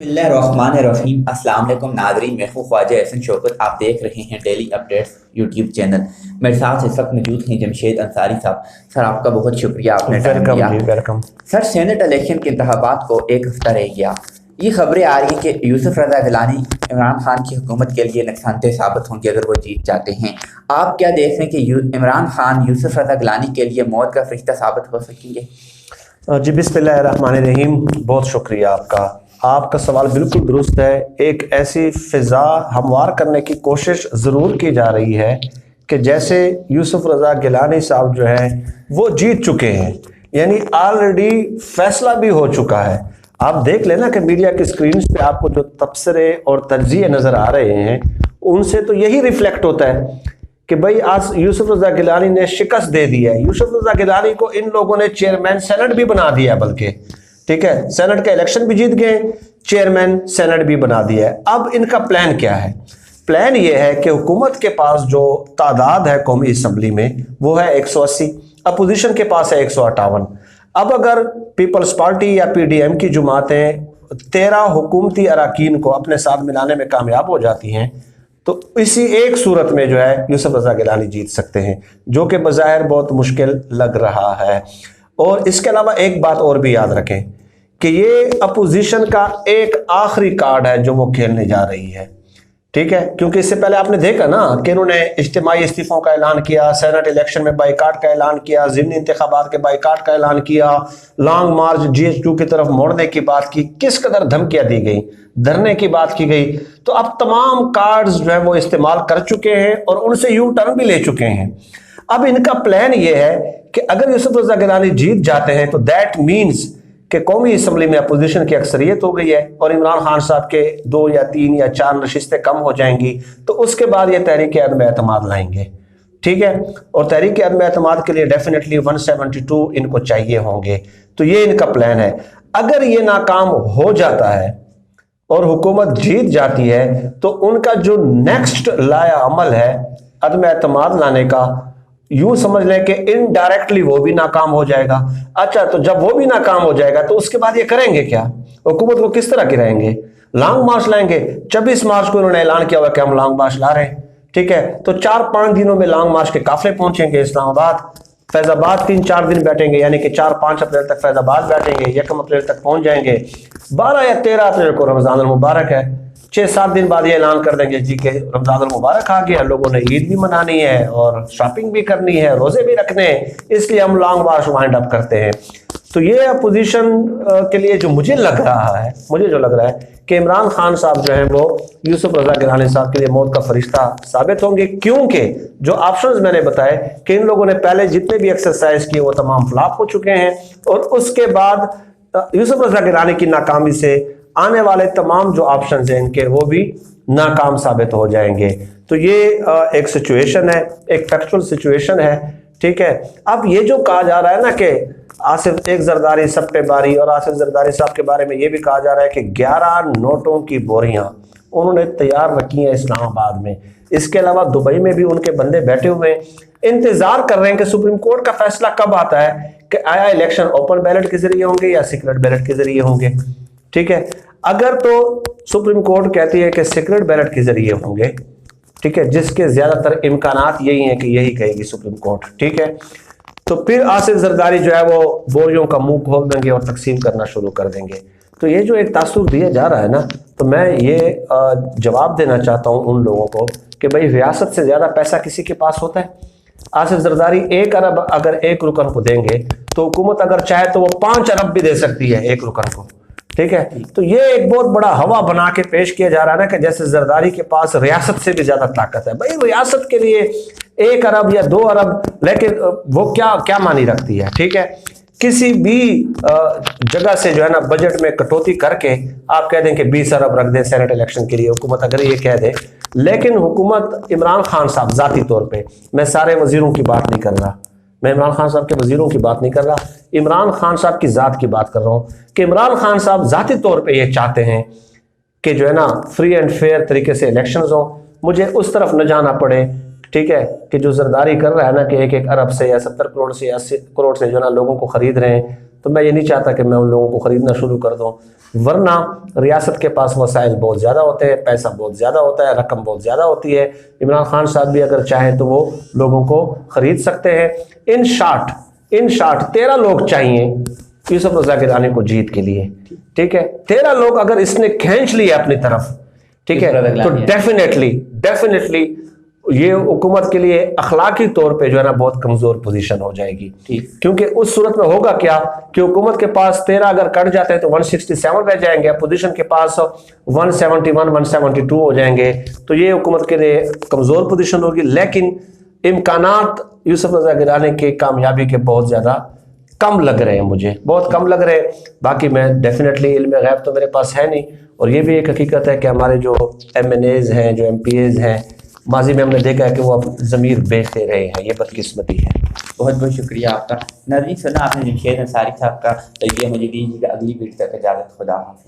बिस्मिल्लाहिर्रहमानिर्रहीम। अस्सलाम वालेकुम नाज़रीन, मैं हूँ ख्वाजा एहसन शौकत। आप देख रहे हैं डेली अपडेट्स यूट्यूब चैनल। मेरे साथ इस वक्त मौजूद हैं जमशेद अंसारी साहब। सर, आपका बहुत शुक्रिया, आपने टाइम दिया। वेलकम। सर, सेनेट इलेक्शन के इंतखाबात को एक हफ्ता रह गया। ये खबरें आ रही हैं कि यूसुफ रज़ा गिलानी इमरान खान की हुकूमत के लिए नुकसानदेह साबित होंगे अगर वो जीत जाते हैं। आप क्या देख रहे हैं कि इमरान खान यूसुफ रज़ा गिलानी के लिए मौत का फरिश्ता साबित हो सकेंगे? जी बिस्मिल्लाहिर्रहमानिर्रहीम, बहुत शुक्रिया आपका। आपका सवाल बिल्कुल दुरुस्त है। एक ऐसी फ़िज़ा हमवार करने की कोशिश ज़रूर की जा रही है कि जैसे यूसुफ रज़ा गिलानी साहब जो है वो जीत चुके हैं, यानी ऑलरेडी फैसला भी हो चुका है। आप देख लेना कि मीडिया की स्क्रीन पे आपको जो तबसरे और तज्ज़िये नज़र आ रहे हैं उनसे तो यही रिफ्लेक्ट होता है कि भाई आज यूसुफ रज़ा गिलानी ने शिकस्त दे दी है। यूसुफ रज़ा गिलानी को इन लोगों ने चेयरमैन सेनेट भी बना दिया है, बल्कि ठीक है, सेनेट का इलेक्शन भी जीत गए, चेयरमैन सेनेट भी बना दिया है। अब इनका प्लान क्या है? प्लान ये है कि हुकूमत के पास जो तादाद है कौमी असम्बली में वो है 180, अपोजिशन के पास है 158। अब अगर पीपल्स पार्टी या पीडीएम की जमातें 13 हुकूमती अरकान को अपने साथ मिलाने में कामयाब हो जाती हैं तो इसी एक सूरत में जो है यूसुफ रज़ा गिलानी जीत सकते हैं, जो कि बज़ाहिर बहुत मुश्किल लग रहा है। और इसके अलावा एक बात और भी याद रखें कि ये अपोजिशन का एक आखिरी कार्ड है जो वो खेलने जा रही है, ठीक है, क्योंकि इससे पहले आपने देखा ना कि इन्होंने इज्तिमाई इस्तीफों का ऐलान किया, सेनेट इलेक्शन में बाइकाट का ऐलान किया, ज़िमनी इंतखाबात के बाइकाट का ऐलान किया, लॉन्ग मार्च GH2 की तरफ मोड़ने की बात की, किस कदर धमकियां दी गई, धरने की बात की गई। तो अब तमाम कार्ड्स जो है वो इस्तेमाल कर चुके हैं और उनसे यू टर्न भी ले चुके हैं। अब इनका प्लान ये है कि अगर यूसुफ रज़ा गिलानी जीत जाते हैं तो दैट मीन्स कि कौमी असम्बली में अपोजिशन की अक्सरियत हो गई है और इमरान खान साहब के 2 या 3 या 4 नशिस्तें कम हो जाएंगी। तो उसके बाद ये तहरीक अदम एतमाद लाएंगे, ठीक है, और तहरीक अदम एतमाद के लिए डेफिनेटली 172 इनको चाहिए होंगे। तो ये इनका प्लान है। अगर ये नाकाम हो जाता है और हुकूमत जीत जाती है तो उनका जो नेक्स्ट लाया अमल है अदम एतमाद लाने का, यूं समझ लें कि इनडायरेक्टली वो भी नाकाम हो जाएगा। अच्छा, तो जब वो भी नाकाम हो जाएगा तो उसके बाद ये करेंगे क्या? हुकूमत को किस तरह गिराएंगे? लॉन्ग मार्च लाएंगे। 26 मार्च को उन्होंने ऐलान किया हुआ कि हम लॉन्ग मार्च ला रहे हैं, ठीक है, तो 4-5 दिनों में लॉन्ग मार्च के काफिले पहुंचेंगे इस्लामाबाद, फैजाबाद 3-4 दिन बैठेंगे, यानी कि 4-5 अप्रैल तक फैजाबाद बैठेंगे, 1 अप्रैल तक पहुंच जाएंगे। 12 या 13 अप्रैल को रमजान मुबारक है, 6-7 दिन बाद ये ऐलान कर देंगे जी के रमजान मुबारक आ गया, लोगों ने ईद भी मनानी है और शॉपिंग भी करनी है, रोजे भी रखने हैं, इसलिए हम लॉन्ग मार्च वाइंड अप करते हैं। तो ये अपोजिशन के लिए जो मुझे जो लग रहा है कि इमरान खान साहब जो है वो यूसुफ रज़ा गिलानी साहब के लिए मौत का फरिश्ता साबित होंगे, क्योंकि जो ऑप्शंस मैंने बताए कि इन लोगों ने पहले जितने भी एक्सरसाइज किए वो तमाम फ्लॉप हो चुके हैं और उसके बाद यूसुफ रज़ा गिलानी की नाकामी से आने वाले तमाम जो ऑप्शंस हैं इनके वो भी नाकाम साबित हो जाएंगे। तो ये एक सिचुएशन है, एक फैक्चुअल सिचुएशन है, ठीक है। अब ये जो कहा जा रहा है ना कि आसिफ एक जरदारी सब पे बारी, और आसिफ जरदारी साहब के बारे में ये भी कहा जा रहा है कि 11 नोटों की बोरियां उन्होंने तैयार रखी हैं इस्लामाबाद में। इसके अलावा दुबई में भी उनके बंदे बैठे हुए हैं, इंतजार कर रहे हैं कि सुप्रीम कोर्ट का फैसला कब आता है कि आया इलेक्शन ओपन बैलेट के जरिए होंगे या सीक्रेट बैलेट के जरिए होंगे, ठीक है। अगर तो सुप्रीम कोर्ट कहती है कि सीक्रेट बैलेट के जरिए होंगे, ठीक है, जिसके ज्यादातर इम्कानात यही हैं कि यही कहेगी सुप्रीम कोर्ट, ठीक है, तो फिर आसिफ जरदारी जो है वो बोरियों का मुंह खोल देंगे और तकसीम करना शुरू कर देंगे। तो ये जो एक तासुर दिया जा रहा है ना, तो मैं ये जवाब देना चाहता हूँ उन लोगों को कि भाई रियासत से ज्यादा पैसा किसी के पास होता है? आसिफ जरदारी 1 अरब अगर एक रुकन को देंगे तो हुकूमत अगर चाहे तो वो 5 अरब भी दे सकती है एक रुकन को, ठीक है। तो ये एक बहुत बड़ा हवा बना के पेश किया जा रहा है ना कि जैसे जरदारी के पास रियासत से भी ज्यादा ताकत है। भाई रियासत के लिए 1 अरब या 2 अरब, लेकिन वो क्या क्या मानी रखती है, ठीक है। किसी भी जगह से जो है ना बजट में कटौती करके आप कह दें कि 20 अरब रख दें सेनेट इलेक्शन के लिए, हुकूमत अगर ये कह दे, लेकिन हुकूमत इमरान खान साहब जाती तौर पर, मैं सारे वजीरों की बात नहीं कर रहा, मैं इमरान खान साहब के वजीरों की बात नहीं कर रहा, इमरान खान साहब की ज़ात की बात कर रहा हूँ कि इमरान खान साहब ज़ाती तौर पे ये चाहते हैं कि जो है ना फ्री एंड फेयर तरीके से इलेक्शंस हों, मुझे उस तरफ न जाना पड़े, ठीक है, कि जो जरदारी कर रहा है ना कि 1-1 अरब से या 70 करोड़ से या 80 करोड़ से जो ना लोगों को खरीद रहे हैं, तो मैं ये नहीं चाहता कि मैं उन लोगों को ख़रीदना शुरू कर दूँ, वरना रियासत के पास वसाइल बहुत ज़्यादा होते हैं, पैसा बहुत ज़्यादा होता है, रकम बहुत ज़्यादा होती है। इमरान खान साहब भी अगर चाहें तो वो लोगों को ख़रीद सकते हैं। इन शार्ट 13 लोग चाहिए यूसुफ रज़ा गिलानी को जीत के लिए, ठीक है। 13 लोग अगर इसने खींच लिए अपनी तरफ, ठीक है, तो डेफिनेटली ये हुकूमत के लिए अखलाकी तौर पे जो है ना बहुत कमजोर पोजीशन हो जाएगी, क्योंकि उस सूरत में होगा क्या कि हुकूमत के पास 13 अगर कट जाते हैं तो 167 रह जाएंगे, अपोजिशन के पास 171 172 हो जाएंगे, तो ये हुकूमत के लिए कमजोर पोजीशन होगी। लेकिन इम्कानात यूसुफ रज़ा गिलानी के कामयाबी के बहुत ज़्यादा कम लग रहे हैं, मुझे बहुत कम लग रहे हैं। बाकी मैं डेफिनेटली इल्म गैब तो मेरे पास है नहीं, और ये भी एक हकीकत है कि हमारे जो MNAs हैं, जो MPAs हैं, माजी में हमने देखा है कि वो अब ज़मीर बेचते रहे हैं, ये बदकिस्मती है। बहुत बहुत शुक्रिया आपका। नाज़रीन, सुना आपने जमशेद अंसारी साहब का, तो ये मुझे दीजिएगा अगली वीडियो तक इजाज़त। खुदा हाफ़िज़।